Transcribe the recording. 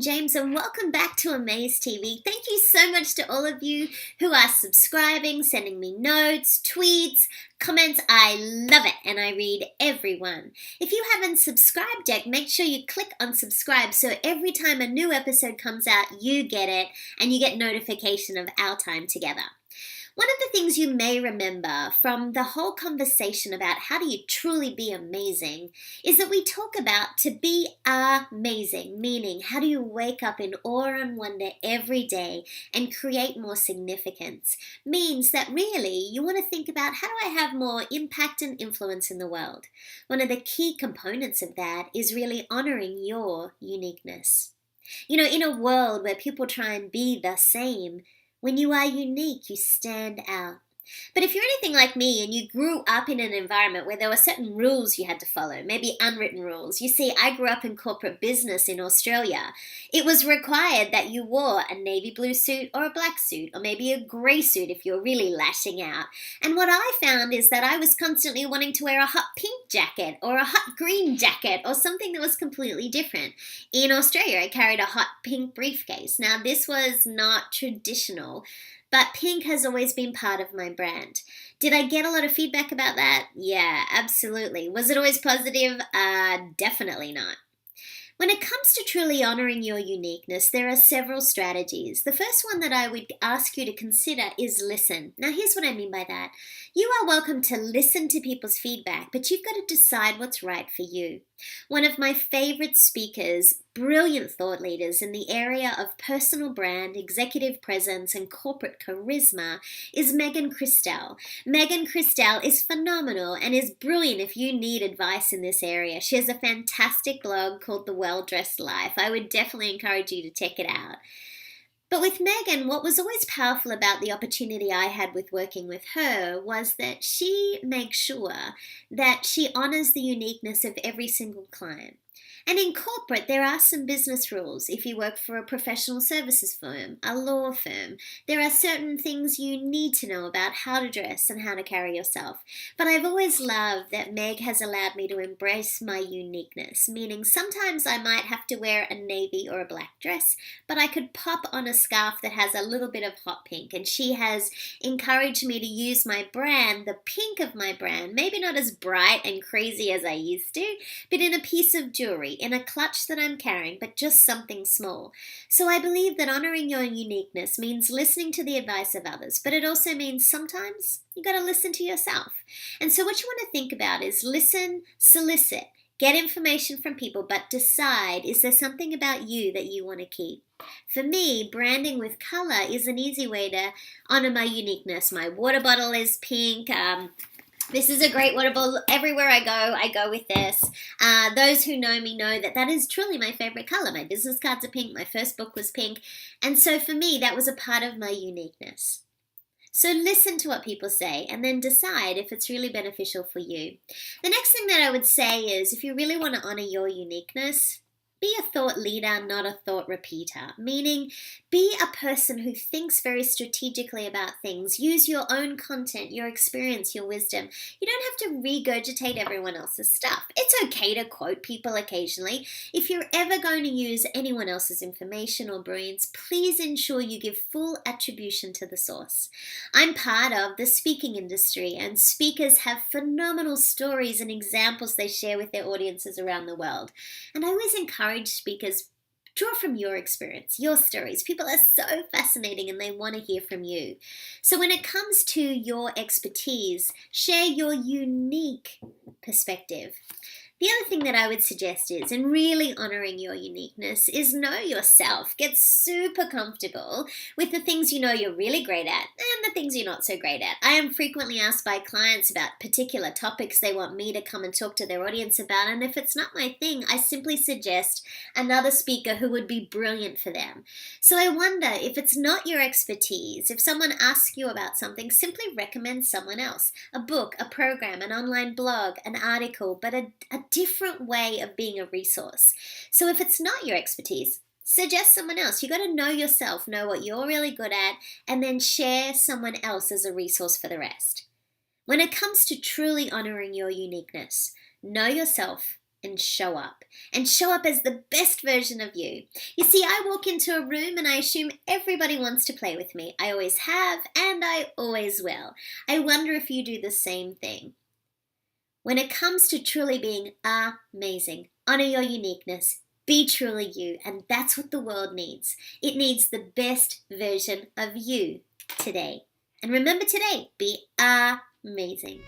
Neen James, and welcome back to Amaze TV. Thank you so much to all of you who are subscribing, sending me notes, tweets, comments. I love it, and I read everyone. If you haven't subscribed yet, make sure you click on subscribe so every time a new episode comes out, you get it, and you get notification of our time together. One of the things you may remember from the whole conversation about how do you truly be amazing is that we talk about to be amazing, meaning how do you wake up in awe and wonder every day and create more significance, means that really you want to think about how do I have more impact and influence in the world. One of the key components of that is really honoring your uniqueness. You know, in a world where people try and be the same, when you are unique, you stand out. But if you're anything like me and you grew up in an environment where there were certain rules you had to follow, maybe unwritten rules. You see, I grew up in corporate business in Australia. It was required that you wore a navy blue suit or a black suit, or maybe a grey suit if you're really lashing out. And what I found is that I was constantly wanting to wear a hot pink jacket or a hot green jacket or something that was completely different. In Australia, I carried a hot pink briefcase. Now, this was not traditional, but pink has always been part of my brand. Did I get a lot of feedback about that? Yeah, absolutely. Was it always positive? Definitely not. When it comes to truly honoring your uniqueness, there are several strategies. The first one that I would ask you to consider is listen. Now, here's what I mean by that. You are welcome to listen to people's feedback, but you've got to decide what's right for you. One of my favorite speakers, brilliant thought leaders in the area of personal brand, executive presence, and corporate charisma is Megan Christel. Megan Christel is phenomenal and is brilliant if you need advice in this area. She has a fantastic blog called The Well-Dressed Life. I would definitely encourage you to check it out. But with Megan, what was always powerful about the opportunity I had with working with her was that she makes sure that she honors the uniqueness of every single client. And in corporate, there are some business rules. If you work for a professional services firm, a law firm, there are certain things you need to know about how to dress and how to carry yourself. But I've always loved that Meg has allowed me to embrace my uniqueness, meaning sometimes I might have to wear a navy or a black dress, but I could pop on a scarf that has a little bit of hot pink. And she has encouraged me to use my brand, the pink of my brand, maybe not as bright and crazy as I used to, but in a piece of jewelry, in a clutch that I'm carrying, but just something small. So I believe that honoring your uniqueness means listening to the advice of others, but it also means sometimes you got to listen to yourself. And so what you want to think about is listen, solicit, get information from people, but decide, is there something about you that you want to keep? For me, branding with color is an easy way to honor my uniqueness. My water bottle is pink. This is a great water bottle. Everywhere I go with this. Those who know me know that that is truly my favorite color. My business cards are pink. My first book was pink. And so for me, that was a part of my uniqueness. So listen to what people say and then decide if it's really beneficial for you. The next thing that I would say is if you really want to honor your uniqueness, be a thought leader, not a thought repeater, meaning be a person who thinks very strategically about things. Use your own content, your experience, your wisdom. You don't have to regurgitate everyone else's stuff. It's okay to quote people occasionally. If you're ever going to use anyone else's information or brilliance, please ensure you give full attribution to the source. I'm part of the speaking industry, and speakers have phenomenal stories and examples they share with their audiences around the world. And I always encourage speakers, draw from your experience, your stories. People are so fascinating and they want to hear from you. So when it comes to your expertise, share your unique perspective. The other thing that I would suggest is, in really honoring your uniqueness, is know yourself. Get super comfortable with the things you know you're really great at and the things you're not so great at. I am frequently asked by clients about particular topics they want me to come and talk to their audience about, and if it's not my thing, I simply suggest another speaker who would be brilliant for them. So I wonder, if it's not your expertise, if someone asks you about something, simply recommend someone else. A book, a program, an online blog, an article, but a different way of being a resource. So if it's not your expertise, suggest someone else. You got to know yourself, know what you're really good at, and then share someone else as a resource for the rest. When it comes to truly honoring your uniqueness, know yourself, and show up. And show up as the best version of you. You see, I walk into a room and I assume everybody wants to play with me. I always have and I always will. I wonder if you do the same thing. When it comes to truly being amazing, honor your uniqueness. Be truly you, and that's what the world needs. It needs the best version of you today. And remember today, be amazing.